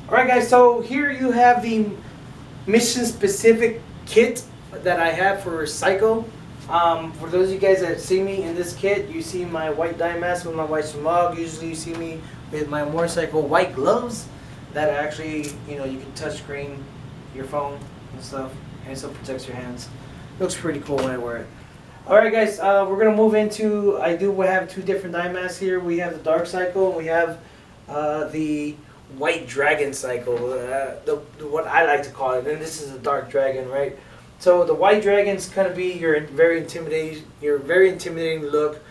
Alright guys, so here you have the mission specific kit that I have for Psycho. For those of you guys that see me in this kit, you see my white dye mask with my white smog. Usually you see me with my motorcycle white gloves that actually, you can touch screen your phone and stuff, and it still protects your hands. Looks pretty cool when I wear it. Alright guys, we're going to move into, I do have two different dye masks here. We have the Dark Psycho and we have the White Dragon Cycle, what I like to call it, and this is a Dark Dragon, right? So the White Dragon's gonna be your very intimidating look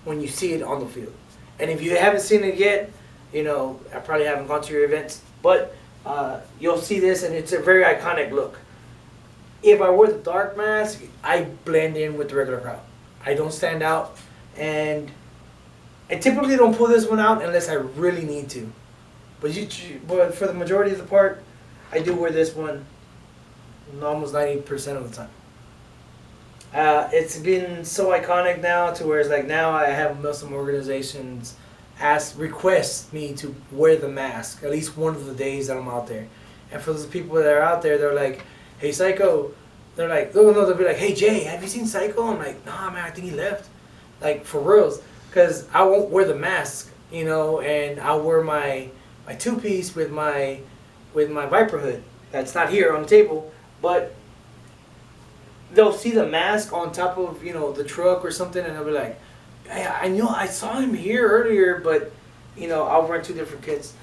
when you see it on the field. And if you haven't seen it yet, I probably haven't gone to your events, but you'll see this, and it's a very iconic look. If I wear the dark mask, I blend in with the regular crowd. I don't stand out, and I typically don't pull this one out unless I really need to. But for the majority of the part, I do wear this one almost 90% of the time. It's been so iconic now to where it's like now I have some organizations request me to wear the mask at least one of the days that I'm out there. And for those people that are out there, they're like, "Hey Psycho," they're like, "Oh no," they'll be like, "Hey Jay, have you seen Psycho?" I'm like, "Nah man, I think he left." Like for reals. Because I won't wear the mask, and I'll wear my two-piece with my Viper hood. That's not here on the table, but they'll see the mask on top of the truck or something, and they'll be like, "Hey, I know I saw him here earlier, but I'll run two different kits."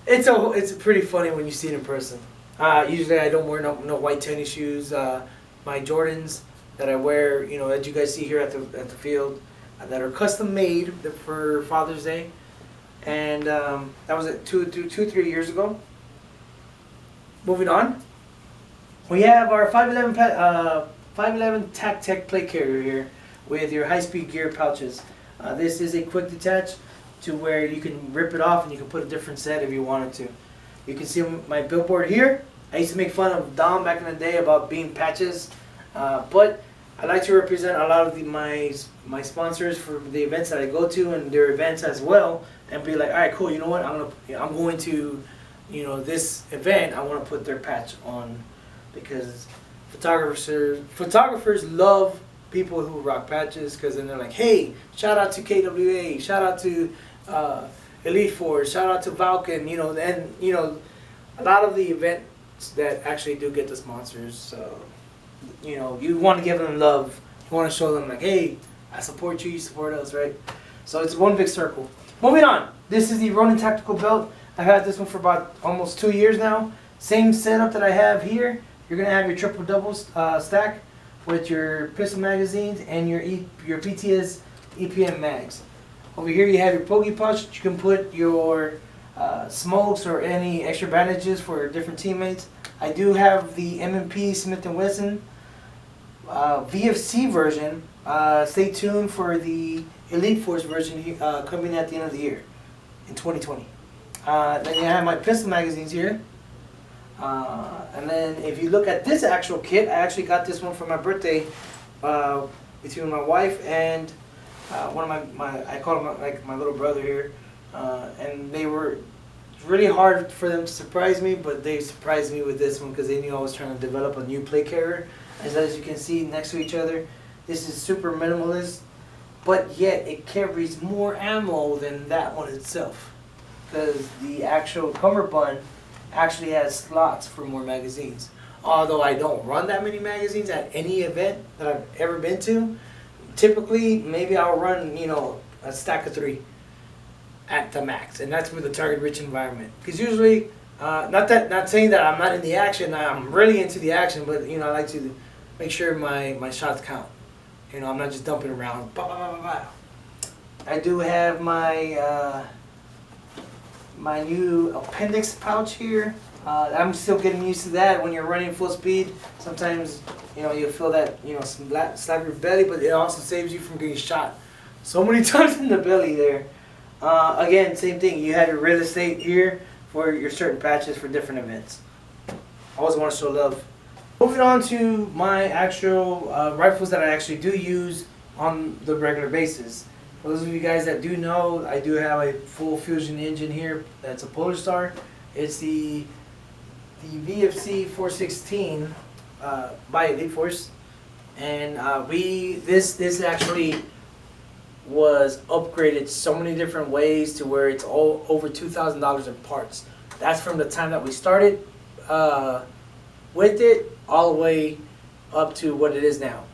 It's pretty funny when you see it in person. Usually I don't wear no white tennis shoes. My Jordans that I wear, that you guys see here at the field, that are custom made for Father's Day, and that was 3 years ago. Moving on, we have our 511 Tac Tech plate carrier here with your high-speed gear pouches. This is a quick detach to where you can rip it off and you can put a different set if you wanted to. You can see my billboard here. I used to make fun of Dom back in the day about being patches, but I like to represent a lot of my sponsors for the events that I go to and their events as well, and be like, all right, cool. You know what? I'm going to, this event. I want to put their patch on because photographers love people who rock patches, because then they're like, hey, shout out to KWA, shout out to Elite Force, shout out to Vulcan, and a lot of the events that actually do get the sponsors. So you want to give them love. You want to show them like, hey, I support you, you support us, right? So it's one big circle. Moving on. This is the Ronin Tactical Belt. I've had this one for about almost 2 years now. Same setup that I have here. You're going to have your triple double stack with your pistol magazines and your PTS EPM mags. Over here you have your pokey pouch. You can put your smokes or any extra bandages for different teammates. I do have the M&P Smith & Wesson VFC version. Stay tuned for the Elite Force version coming at the end of the year in 2020. Then you have my pistol magazines here. And then if you look at this actual kit, I actually got this one for my birthday between my wife and one of I call him like my little brother here. And they were really hard for them to surprise me, but they surprised me with this one because they knew I was trying to develop a new plate carrier. As you can see next to each other, this is super minimalist, but yet it carries more ammo than that one itself, because the actual cummerbund actually has slots for more magazines. Although I don't run that many magazines at any event that I've ever been to, typically maybe I'll run a stack of 3 at the max, and that's with the target-rich environment. Because usually, not saying that I'm not in the action, I'm really into the action, but I like to make sure my shots count. I'm not just dumping around. Bah, bah, bah, bah, bah. I do have my my new appendix pouch here. I'm still getting used to that. When you're running full speed, sometimes you'll feel that slap your belly, but it also saves you from getting shot so many times in the belly there. Again, same thing. You have your real estate here for your certain patches for different events. Always want to show love. Moving on to my actual rifles that I actually do use on the regular basis. For those of you guys that do know, I do have a full fusion engine here. That's a Polar Star. It's the VFC 416 by Elite Force, and this actually was upgraded so many different ways to where it's all over $2,000 in parts. That's from the time that we started with it all the way up to what it is now.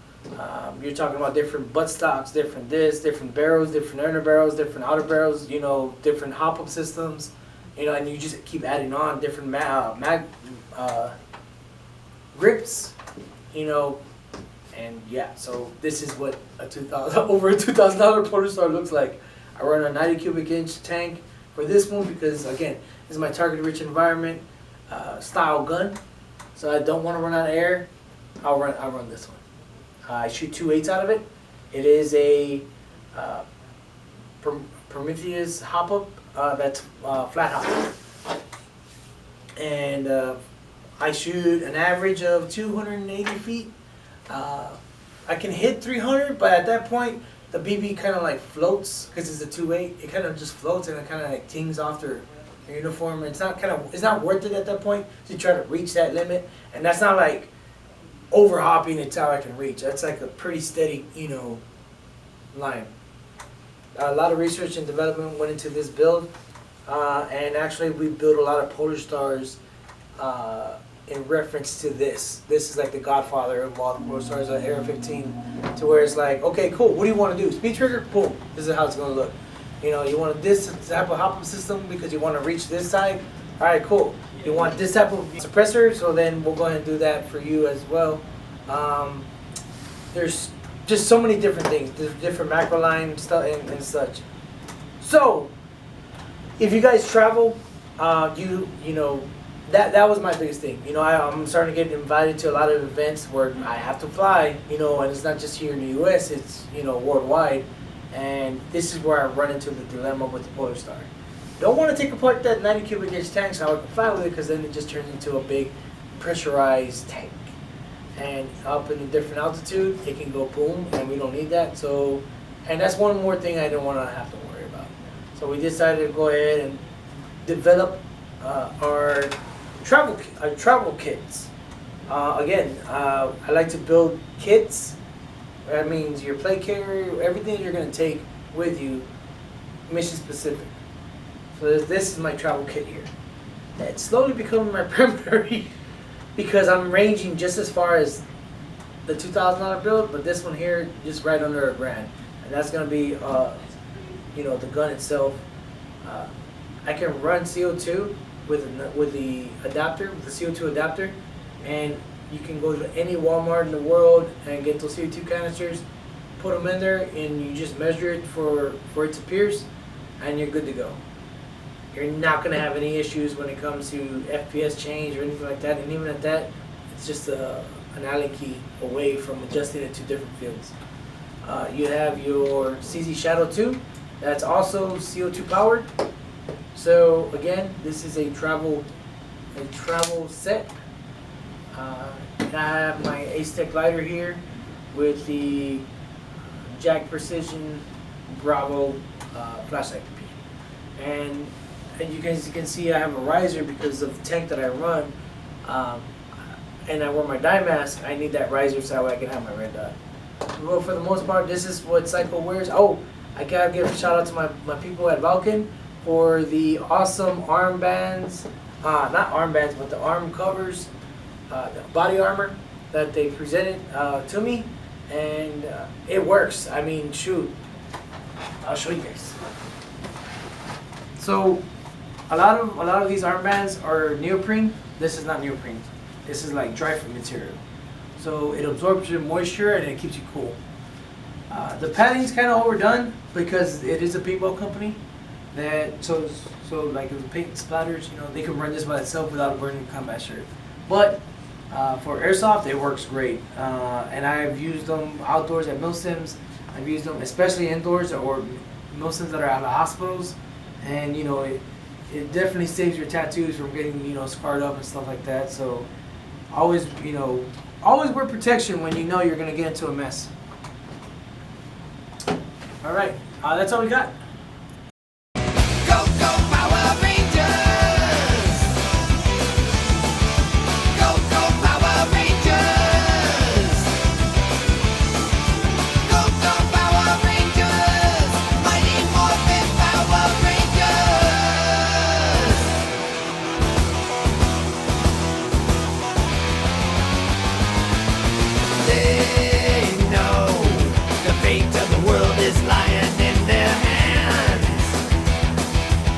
You're talking about different buttstocks, different barrels, different inner barrels, different outer barrels, you know, different hop-up systems, you know, and you just keep adding on different grips, you know. And yeah, so this is what over a $2,000 Polar Star looks like. I run a 90 cubic inch tank for this one because, again, this is my target rich environment style gun. So I don't want to run out of air. I'll run this one. I shoot 2.8s out of it. It is a Prometheus hop up that's flat hop, and I shoot an average of 280 feet. I can hit 300, but at that point, the BB kind of like floats because it's a 2.8. It kind of just floats and it kind of like tings off their uniform. It's not worth it at that point to try to reach that limit, and that's not like over hopping it's how I can reach. That's like a pretty steady, you know, line. A lot of research and development went into this build, and actually we built a lot of Polar Stars in reference to this. This is like the godfather of all the Polar Stars, Era 15, to where it's like, okay, cool, what do you want to do? Speed trigger? Boom, this is how it's going to look. You know, you want this type of hop-up system because you want to reach this side? All right, cool. You want this type of suppressor, so then we'll go ahead and do that for you as well. There's just so many different things. There's different macro line stuff and such. So, if you guys travel, you know, that was my biggest thing. You know, I'm starting to get invited to a lot of events where I have to fly, you know, and it's not just here in the U.S., it's, you know, worldwide. And this is where I run into the dilemma with the Polar Star. Don't want to take apart that 90 cubic inch tank so I can fly with it, because then it just turns into a big pressurized tank. And up in a different altitude, it can go boom, and we don't need that. So, and that's one more thing I didn't want to have to worry about. So we decided to go ahead and develop our travel kits. Again, I like to build kits. That means your plate carrier, everything you're going to take with you, mission specific. So this is my travel kit here. It's slowly becoming my primary because I'm ranging just as far as the $2,000 build, but this one here just right under $1,000, and that's going to be, you know, the gun itself. I can run CO2 with the adapter, with the CO2 adapter, and you can go to any Walmart in the world and get those CO2 canisters, put them in there, and you just measure it for it to pierce, and you're good to go. You're not going to have any issues when it comes to FPS change or anything like that, and even at that, it's just an Allen key away from adjusting it to different fields. You have your CZ Shadow 2, that's also CO2 powered. So again, this is a travel set. I have my Ace-Tech lighter here with the Jag Precision Bravo flashlight repeat. And you guys can see I have a riser because of the tank that I run, and I wear my dye mask. I need that riser so I can have my red dot. Well, for the most part, this is what Psycho wears. Oh, I gotta give a shout out to my people at Vulcan for the awesome armbands, not armbands, but the arm covers, the body armor that they presented to me, and it works. I mean, shoot, I'll show you guys. So, a lot of these armbands are neoprene. This is not neoprene. This is like dry fit material. So it absorbs your moisture and it keeps you cool. The padding's kind of overdone because it is a paintball company. So like if the paint splatters, you know, they can run this by itself without burning a combat shirt. But for airsoft, it works great. And I've used them outdoors at milsims. I've used them especially indoors or milsims that are out of hospitals. And you know, it definitely saves your tattoos from getting, you know, scarred up and stuff like that. So always, you know, always wear protection when you know you're gonna get into a mess. All right. That's all we got.